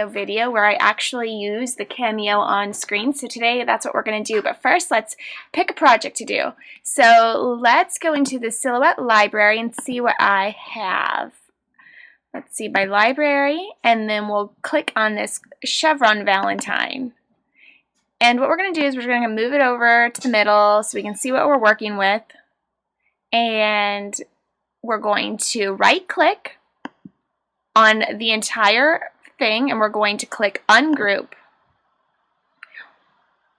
Cameo video where I actually use the Cameo on screen. So today that's what we're going to do. But first, let's pick a project to do. So let's go into the Silhouette library and see what I have. Let's see my library, and then we'll click on this Chevron Valentine. And what we're going to do is we're going to move it over to the middle so we can see what we're working with. And we're going to right-click on the entire thing, and we're going to click Ungroup.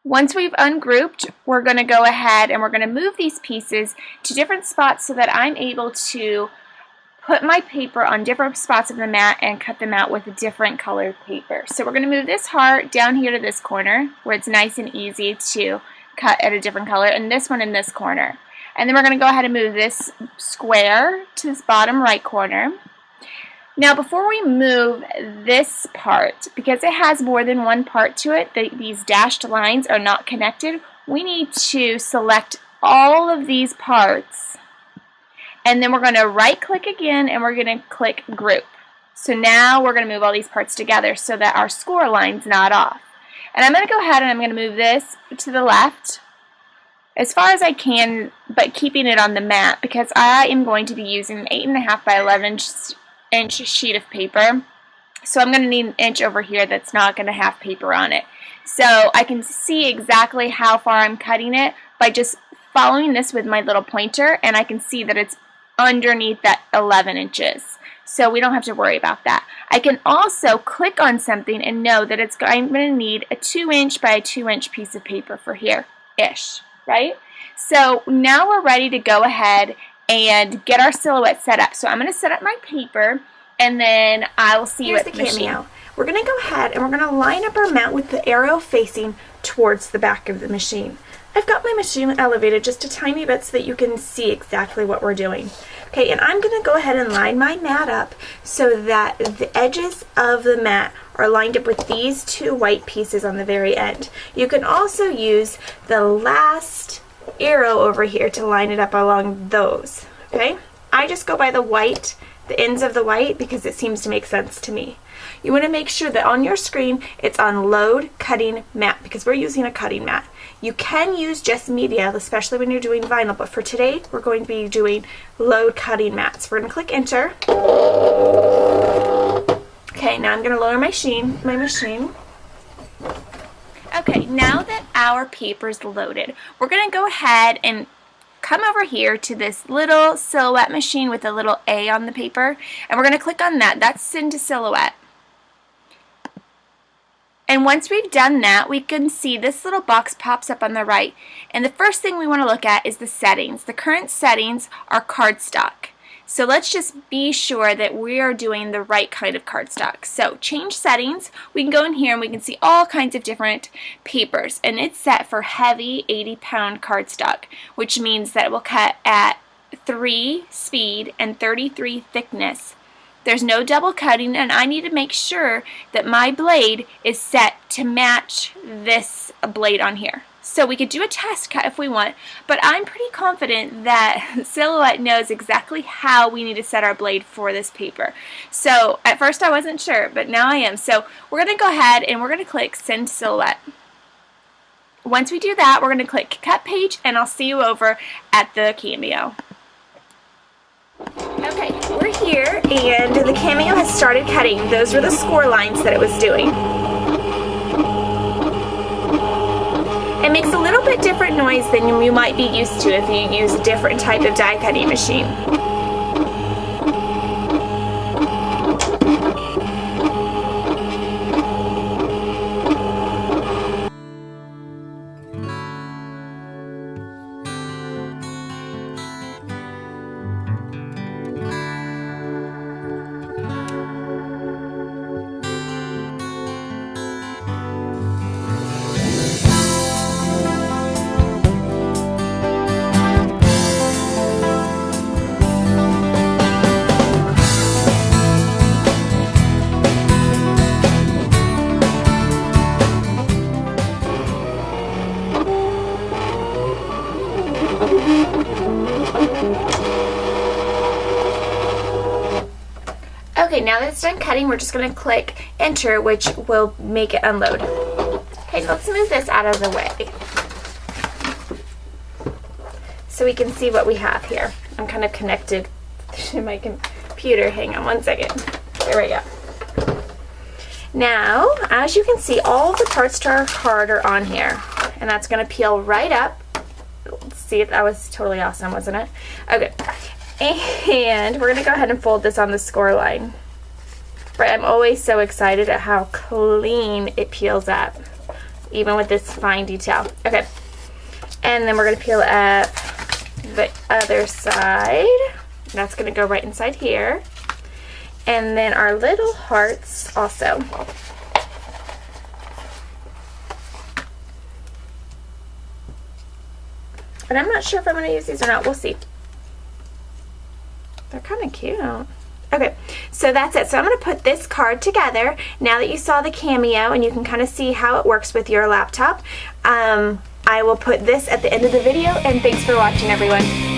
Once we've ungrouped, we're going to go ahead and we're going to move these pieces to different spots so that I'm able to put my paper on different spots of the mat and cut them out with a different colored paper. So we're going to move this heart down here to this corner where it's nice and easy to cut at a different color, and this one in this corner. And then we're going to go ahead and move this square to this bottom right corner. Now before we move this part, because it has more than one part to it, these dashed lines are not connected, we need to select all of these parts. And then we're going to right click again and we're going to click group. So now we're going to move all these parts together so that our score line's not off. And I'm going to go ahead and I'm going to move this to the left as far as I can, but keeping it on the mat because I am going to be using an 8.5 by 11-inch sheet of paper. So I'm going to need an inch over here that's not going to have paper on it. So I can see exactly how far I'm cutting it by just following this with my little pointer, and I can see that it's underneath that 11 inches. So we don't have to worry about that. I can also click on something and know that I'm going to need a 2-inch by a 2-inch piece of paper for here-ish, right? So now we're ready to go ahead and get our silhouette set up. So I'm going to set up my paper, and then I will see you at the Cameo. We're going to go ahead and we're going to line up our mount with the arrow facing towards the back of the machine. I've got my machine elevated just a tiny bit so that you can see exactly what we're doing. Okay, and I'm going to go ahead and line my mat up so that the edges of the mat are lined up with these two white pieces on the very end. You can also use the last arrow over here to line it up along those. Okay, I just go by the white, the ends of the white, because it seems to make sense to me. You want to make sure that on your screen it's on load cutting mat because we're using a cutting mat. You can use just media, especially when you're doing vinyl, but for today we're going to be doing load cutting mats. We're going to click enter. Okay, now I'm going to lower my machine. Okay, now that our paper's loaded, we're going to go ahead and come over here to this little silhouette machine with a little A on the paper, and we're going to click on that. That's send to silhouette. And once we've done that, we can see this little box pops up on the right. And the first thing we want to look at is the settings. The current settings are cardstock. So let's just be sure that we are doing the right kind of cardstock. So change settings. We can go in here and we can see all kinds of different papers. And it's set for heavy 80-pound cardstock, which means that it will cut at 3 speed and 33 thickness. There's no double cutting, and I need to make sure that my blade is set to match this blade on here. So we could do a test cut if we want, but I'm pretty confident that Silhouette knows exactly how we need to set our blade for this paper. So at first I wasn't sure, but now I am. So we're going to go ahead and we're going to click Send Silhouette. Once we do that, we're going to click Cut Page, and I'll see you over at the Cameo. Okay, we're here, and the Cameo has started cutting. Those were the score lines that it was doing. It makes a little bit different noise than you might be used to if you use a different type of die cutting machine. now that it's done cutting, we're just going to click enter, which will make it unload. Okay, let's move this out of the way so we can see what we have here. I'm kind of connected to my computer. Hang on one second. There we go. Now, as you can see, all the parts to our card are on here, and that's going to peel right up. See, that was totally awesome, wasn't it? Okay, and we're going to go ahead and fold this on the score line. But I'm always so excited at how clean it peels up, even with this fine detail. Okay, and then we're going to peel up the other side. That's going to go right inside here. And then our little hearts also. And I'm not sure if I'm going to use these or not. We'll see. They're kind of cute. Okay, so that's it. So I'm going to put this card together. Now that you saw the Cameo and you can kind of see how it works with your laptop, I will put this at the end of the video. And thanks for watching, everyone.